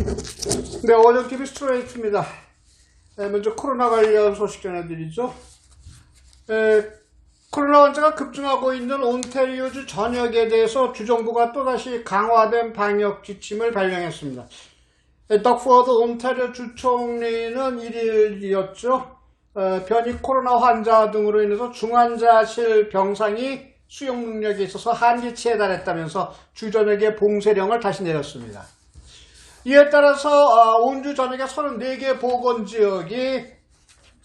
네, 오전TV 스트레이트입니다. 먼저 코로나 관련 소식 전해드리죠. 코로나 환자가 급증하고 있는 온타리오주 전역에 대해서 주정부가 또다시 강화된 방역 지침을 발령했습니다. 덕포드 온타리오 주총리는 1일이었죠. 변이 코로나 환자 등으로 인해서 중환자실 병상이 수용 능력에 있어서 한계치에 달했다면서 주 전역에 봉쇄령을 다시 내렸습니다. 이에 따라서 온주 전역의 34개 보건지역이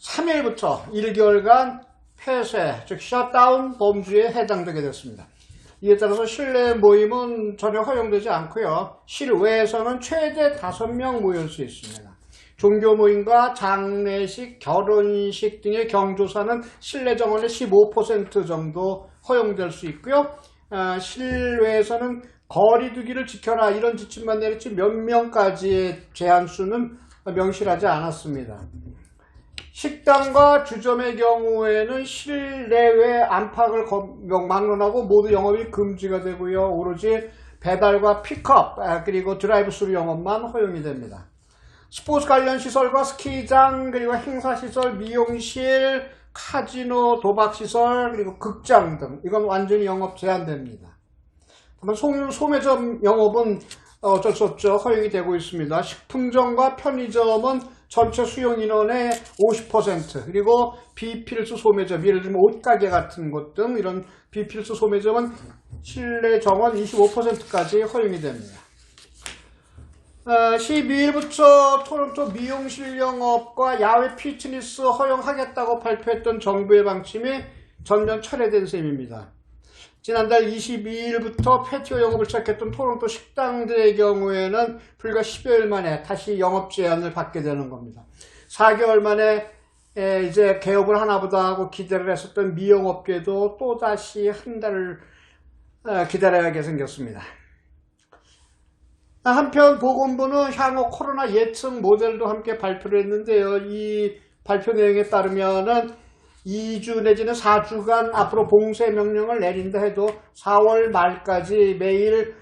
3일부터 1개월간 폐쇄, 즉 셧다운 범주에 해당되게 됐습니다. 이에 따라서 실내 모임은 전혀 허용되지 않고요. 실외에서는 최대 5명 모일 수 있습니다. 종교 모임과 장례식, 결혼식 등의 경조사는 실내 정원의 15% 정도 허용될 수 있고요. 실외에서는 거리 두기를 지켜라 이런 지침만 내렸지 몇 명까지의 제한수는 명시하지 않았습니다. 식당과 주점의 경우에는 실내외 안팎을 막론하고 모두 영업이 금지가 되고요. 오로지 배달과 픽업 그리고 드라이브스루 영업만 허용이 됩니다. 스포츠 관련 시설과 스키장 그리고 행사시설, 미용실, 카지노, 도박시설 그리고 극장 등 이건 완전히 영업 제한됩니다. 다만 소매점 영업은 어쩔 수 없죠. 허용이 되고 있습니다. 식품점과 편의점은 전체 수용 인원의 50% 그리고 비필수 소매점, 예를 들면 옷가게 같은 곳 등 이런 비필수 소매점은 실내 정원 25%까지 허용이 됩니다. 12일부터 토론토 미용실 영업과 야외 피트니스 허용하겠다고 발표했던 정부의 방침이 전면 철회된 셈입니다. 지난달 22일부터 패티오 영업을 시작했던 토론토 식당들의 경우에는 불과 10여일 만에 다시 영업 제한을 받게 되는 겁니다. 4개월 만에 이제 개업을 하나보다 하고 기대를 했었던 미용업계도 또다시 한 달을 기다려야 하게 생겼습니다. 한편 보건부는 향후 코로나 예측 모델도 함께 발표를 했는데요. 이 발표 내용에 따르면은 2주 내지는 4주간 앞으로 봉쇄 명령을 내린다 해도 4월 말까지 매일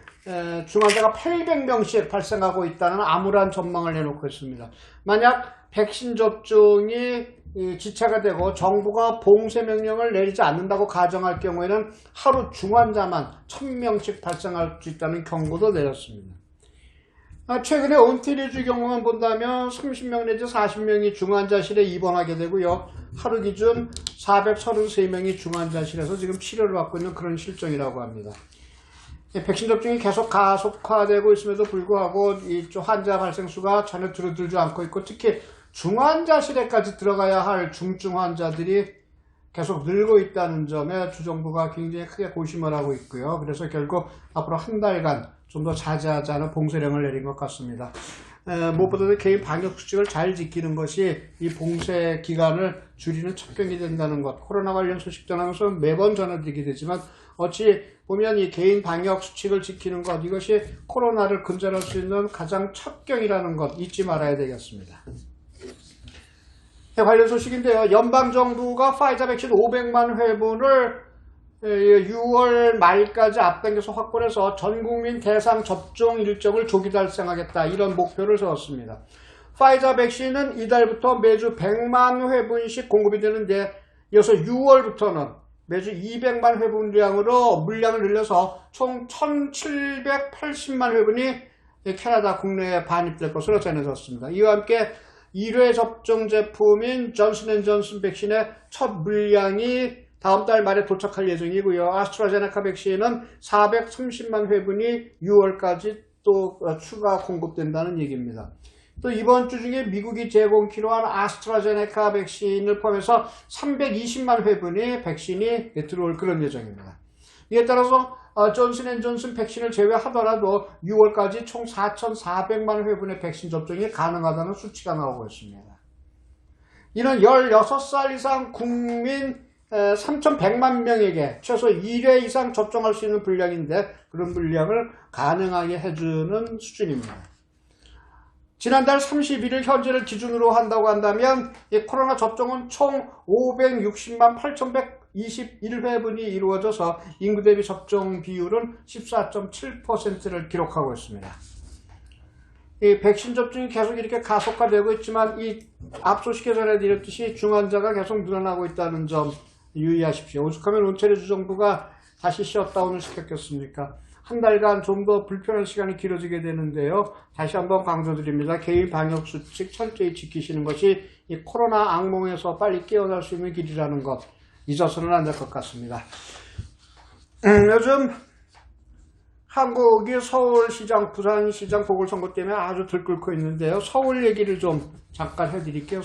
중환자가 800명씩 발생하고 있다는 암울한 전망을 내놓고 있습니다. 만약 백신 접종이 지체가 되고 정부가 봉쇄 명령을 내리지 않는다고 가정할 경우에는 하루 중환자만 1000명씩 발생할 수 있다는 경고도 내렸습니다. 최근에 온타리오주 경우만 본다면 30명 내지 40명이 중환자실에 입원하게 되고요. 하루 기준 433명이 중환자실에서 지금 치료를 받고 있는 그런 실정이라고 합니다. 백신 접종이 계속 가속화되고 있음에도 불구하고 이 환자 발생 수가 전혀 줄어들지 않고 있고 특히 중환자실에까지 들어가야 할 중증 환자들이 계속 늘고 있다는 점에 주정부가 굉장히 크게 고심을 하고 있고요. 그래서 결국 앞으로 한 달간 좀 더 자제하자는 봉쇄령을 내린 것 같습니다. 무엇보다도 개인 방역 수칙을 잘 지키는 것이 이 봉쇄 기간을 줄이는 첩경이 된다는 것. 코로나 관련 소식 전하면서 매번 전해드리게 되지만 어찌 보면 이 개인 방역 수칙을 지키는 것 이것이 코로나를 근절할 수 있는 가장 첩경이라는 것 잊지 말아야 되겠습니다. 관련 소식인데요. 연방정부가 파이자 백신 500만 회분을 6월 말까지 앞당겨서 확보해서 전국민 대상 접종 일정을 조기 달성하겠다 이런 목표를 세웠습니다. 파이자 백신은 이달부터 매주 100만 회분씩 공급이 되는데 이어서 6월부터는 매주 200만 회분량으로 물량을 늘려서 총 1780만 회분이 캐나다 국내에 반입될 것으로 전해졌습니다. 이와 함께 1회 접종 제품인 존슨앤존슨 백신의 첫 물량이 다음 달 말에 도착할 예정이고요. 아스트라제네카 백신은 430만 회분이 6월까지 또 추가 공급된다는 얘기입니다. 또 이번 주 중에 미국이 제공키로 한 아스트라제네카 백신을 포함해서 320만 회분의 백신이 들어올 그런 예정입니다. 이에 따라서 존슨앤존슨 백신을 제외하더라도 6월까지 총 4,400만 회분의 백신 접종이 가능하다는 수치가 나오고 있습니다. 이는 16살 이상 국민 3,100만 명에게 최소 1회 이상 접종할 수 있는 분량인데 그런 분량을 가능하게 해주는 수준입니다. 지난달 31일 현재를 기준으로 한다고 한다면 이 코로나 접종은 총 560만 8,121회분이 이루어져서 인구 대비 접종 비율은 14.7%를 기록하고 있습니다. 이 백신 접종이 계속 이렇게 가속화되고 있지만 이 앞서 전해드렸듯이 중환자가 계속 늘어나고 있다는 점 유의하십시오. 오죽하면 온태리오 주정부가 다시 셧다운을 시켰겠습니까? 한 달간 좀 더 불편한 시간이 길어지게 되는데요. 다시 한번 강조드립니다. 개인 방역수칙 철저히 지키시는 것이 이 코로나 악몽에서 빨리 깨어날 수 있는 길이라는 것 잊어서는 안 될 것 같습니다. 요즘 한국이 서울시장, 부산시장 보궐선거 때문에 아주 들끓고 있는데요. 서울 얘기를 좀 잠깐 해드릴게요.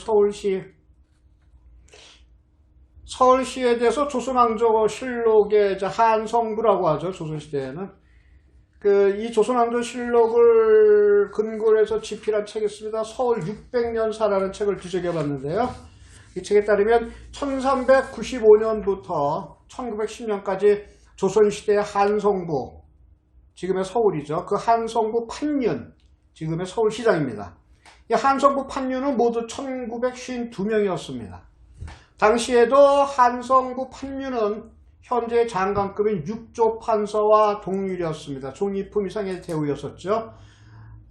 서울시에 대해서 조선왕조실록의 한성부라고 하죠. 조선시대에는. 이 조선왕조실록을 근거로 해서 집필한 책이 있습니다. 서울 600년사라는 책을 뒤적여봤는데요. 이 책에 따르면 1395년부터 1910년까지 조선시대의 한성부, 지금의 서울이죠. 그 한성부 판윤, 지금의 서울시장입니다. 이 한성부 판윤은 모두 1952명이었습니다. 당시에도 한성부 판윤은 현재 장관급인 6조 판서와 동률이었습니다. 종이품 이상의 대우였었죠.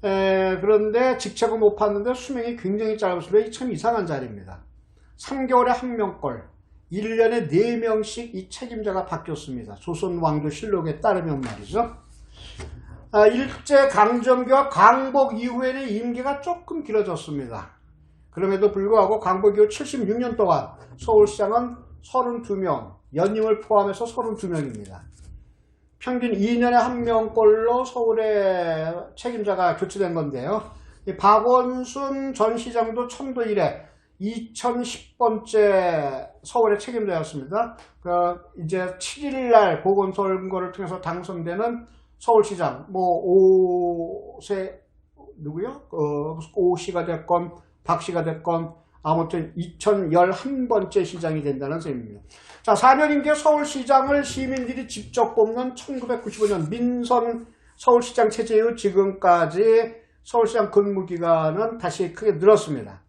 그런데 직책은 못 팠는데 수명이 굉장히 짧았습니다. 이 참 이상한 자리입니다. 3개월에 1명꼴, 1년에 4명씩 이 책임자가 바뀌었습니다. 조선왕조실록에 따르면 말이죠. 일제강점기와 광복 이후에는 임기가 조금 길어졌습니다. 그럼에도 불구하고 광복 이후 76년 동안 서울시장은 32명, 연임을 포함해서 32명입니다. 평균 2년에 1명꼴로 서울의 책임자가 교체된 건데요. 박원순 전 시장도 천도 이래 2010번째 서울의 책임자였습니다. 이제 7일날 보궐선거를 통해서 당선되는 서울시장, 오씨가 됐건 박씨가 됐건 아무튼 2011번째 시장이 된다는 셈입니다. 자, 4년 임기 서울시장을 시민들이 직접 뽑는 1995년 민선 서울시장 체제 이후 지금까지 서울시장 근무기간은 다시 크게 늘었습니다.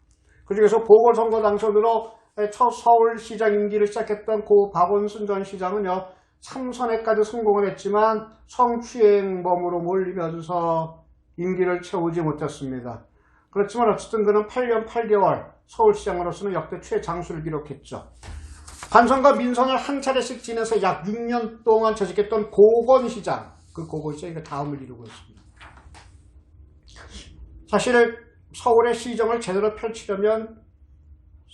그중에서 보궐선거 당선으로 첫 서울시장 임기를 시작했던 고 박원순 전 시장은요, 3선에까지 성공을 했지만 성추행범으로 몰리면서 임기를 채우지 못했습니다. 그렇지만 어쨌든 그는 8년 8개월 서울시장으로서는 역대 최장수를 기록했죠. 반선과 민선을 한 차례씩 지내서 약 6년 동안 재직했던 고건시장, 그 고건시장이 다음을 이루고 있습니다. 사실 서울의 시정을 제대로 펼치려면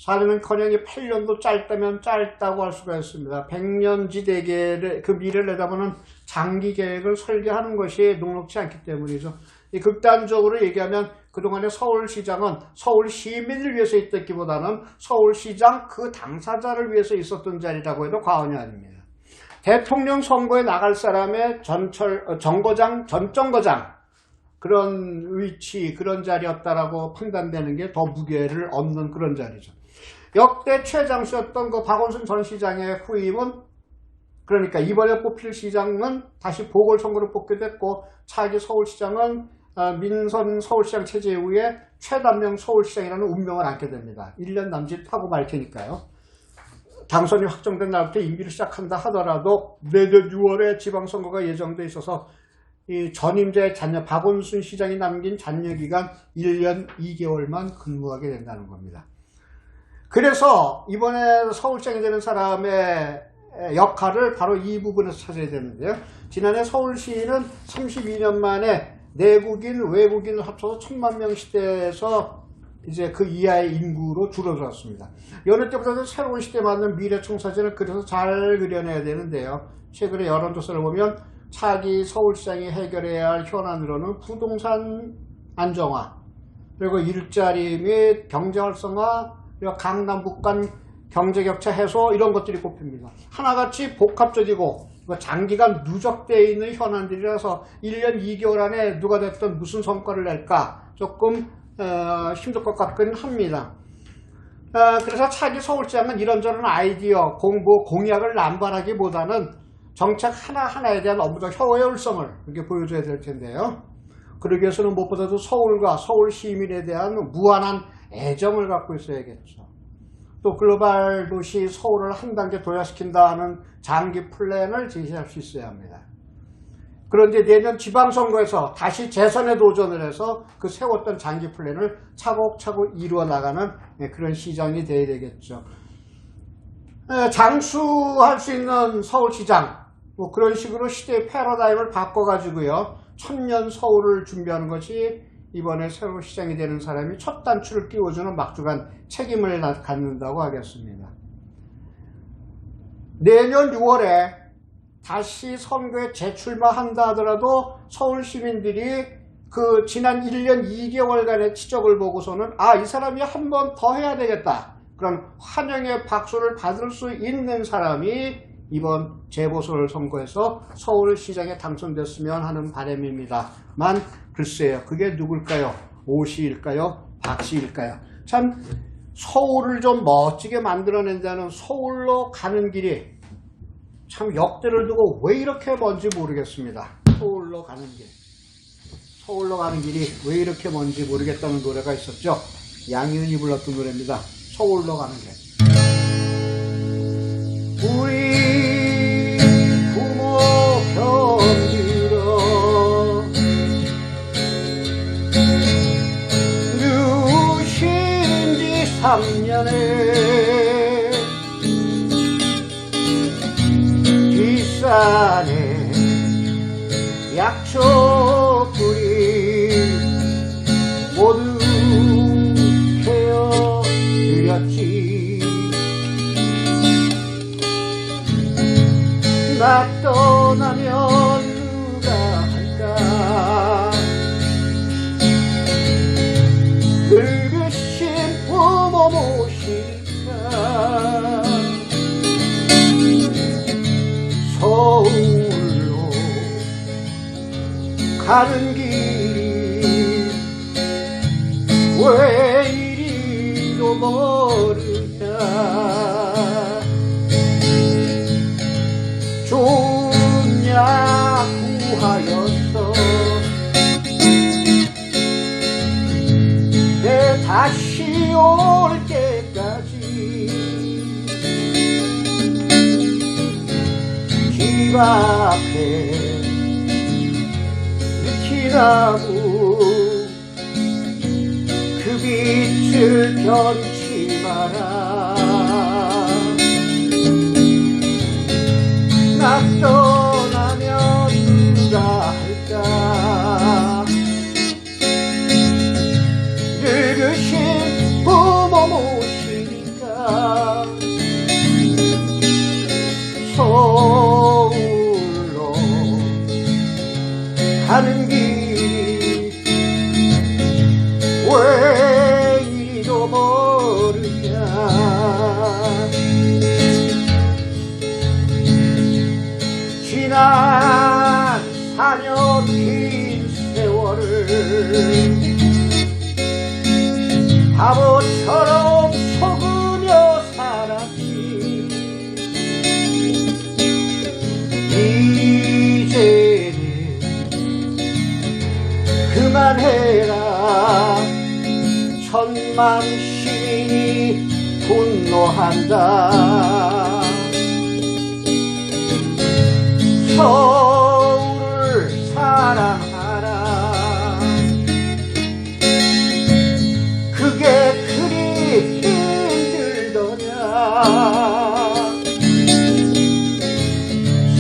4년은커녕 8년도 짧다면 짧다고 할 수가 있습니다. 100년지대계를 그 미래를 내다보는 장기 계획을 설계하는 것이 녹록지 않기 때문이죠. 극단적으로 얘기하면 그동안의 서울시장은 서울 시민을 위해서 있었기보다는 서울시장 그 당사자를 위해서 있었던 자리라고 해도 과언이 아닙니다. 대통령 선거에 나갈 사람의 전정거장 그런 위치, 그런 자리였다라고 판단되는 게 더 무게를 얻는 그런 자리죠. 역대 최장수였던 그 박원순 전 시장의 후임은, 그러니까 이번에 뽑힐 시장은 다시 보궐선거를 뽑게 됐고, 차기 서울시장은 민선 서울시장 체제 이후에 최단명 서울시장이라는 운명을 안게 됩니다. 1년 남짓하고 말 테니까요. 당선이 확정된 날부터 임기를 시작한다 하더라도 내년 6월에 지방선거가 예정돼 있어서 이 전임자의 잔여, 박원순 시장이 남긴 잔여기간 1년 2개월만 근무하게 된다는 겁니다. 그래서 이번에 서울시장이 되는 사람의 역할을 바로 이 부분에서 찾아야 되는데요. 지난해 서울시는 32년 만에 내국인, 외국인을 합쳐서 1000만 명 시대에서 이제 그 이하의 인구로 줄어들었습니다. 여느 때보다도 새로운 시대에 맞는 미래청사진을 그래서 잘 그려내야 되는데요. 최근에 여론조사를 보면 차기 서울시장이 해결해야 할 현안으로는 부동산 안정화, 그리고 일자리 및 경제 활성화, 그리고 강남북 간 경제격차 해소, 이런 것들이 꼽힙니다. 하나같이 복합적이고 장기간 누적되어 있는 현안들이라서 1년 2개월 안에 누가 됐든 무슨 성과를 낼까 조금 힘들 것 같긴 합니다. 그래서 차기 서울시장은 이런저런 아이디어, 공부, 공약을 남발하기보다는 정책 하나하나에 대한 업무적 효율성을 이렇게 보여줘야 될 텐데요. 그러기 위해서는 무엇보다도 서울과 서울 시민에 대한 무한한 애정을 갖고 있어야겠죠. 또 글로벌 도시 서울을 한 단계 도약시킨다는 장기 플랜을 제시할 수 있어야 합니다. 그런데 내년 지방선거에서 다시 재선에 도전을 해서 그 세웠던 장기 플랜을 차곡차곡 이루어 나가는 그런 시장이 돼야 되겠죠. 장수할 수 있는 서울시장, 뭐 그런 식으로 시대의 패러다임을 바꿔가지고요, 천년 서울을 준비하는 것이 이번에 새로 시장이 되는 사람이 첫 단추를 끼워주는 막중한 책임을 갖는다고 하겠습니다. 내년 6월에 다시 선거에 재출마한다 하더라도 서울 시민들이 그 지난 1년 2개월간의 치적을 보고서는 이 사람이 한 번 더 해야 되겠다, 그런 환영의 박수를 받을 수 있는 사람이 이번 재보궐선거에서 서울시장에 당선됐으면 하는 바람입니다만, 글쎄요, 그게 누굴까요? 오씨일까요? 박씨일까요? 참 서울을 좀 멋지게 만들어낸다는 서울로 가는 길이 참 역대를 두고 왜 이렇게 먼지 모르겠습니다. 서울로 가는 길이 왜 이렇게 먼지 모르겠다는 노래가 있었죠. 양희은이 불렀던 노래입니다. 서울로 가는 길. 우리 부모 병들어 누신 지 3년에 뒷산에 약초뿌리 모두 케어드렸지. 나 떠나면 누가 할까, 늙으신 부모 모실까. 서울로 가는 길이 왜 이리도 멀으냐. 좋냐 구하였어 내 다시 올 때까지. 집 앞에 느티나무 그 빛을 변치 마라. 나 떠나면 누가 할까, 늙으신 부모 모시니까. 서울로 가는 길이 왜 이리도 멀으냐. 지난 4년 긴 세월을 바보처럼 속으며 살았지. 이제는 그만해라. 천만 시민이 분노한다. 서울을 사랑하라. 그게 그리 힘들더냐.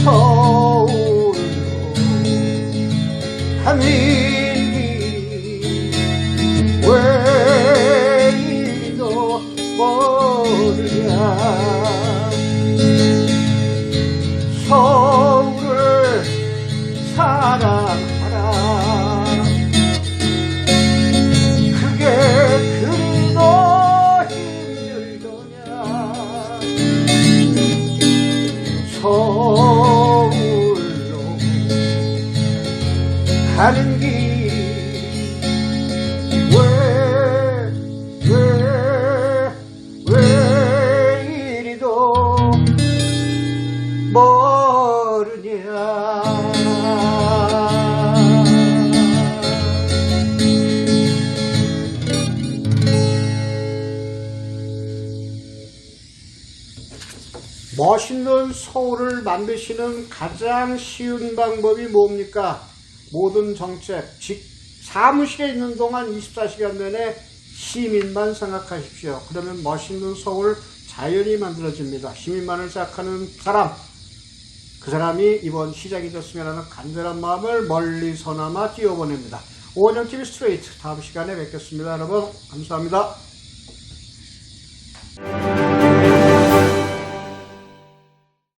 서울로 가는 길이 왜 이리도 멀으냐. 서울을 사랑하라. 그게 그리도 힘들더냐. 서울로 가는 길이 왜 이리도 모르냐. 멋있는 서울을 만드시는 가장 쉬운 방법이 뭡니까? 모든 정책, 사무실에 있는 동안 24시간 내내 시민만 생각하십시오. 그러면 멋있는 서울 자연히 만들어집니다. 시민만을 생각하는 사람, 그 사람이 이번 시작이 됐으면 하는 간절한 마음을 멀리서나마 띄워보냅니다. 오원영TV 스트레이트, 다음 시간에 뵙겠습니다. 여러분 감사합니다.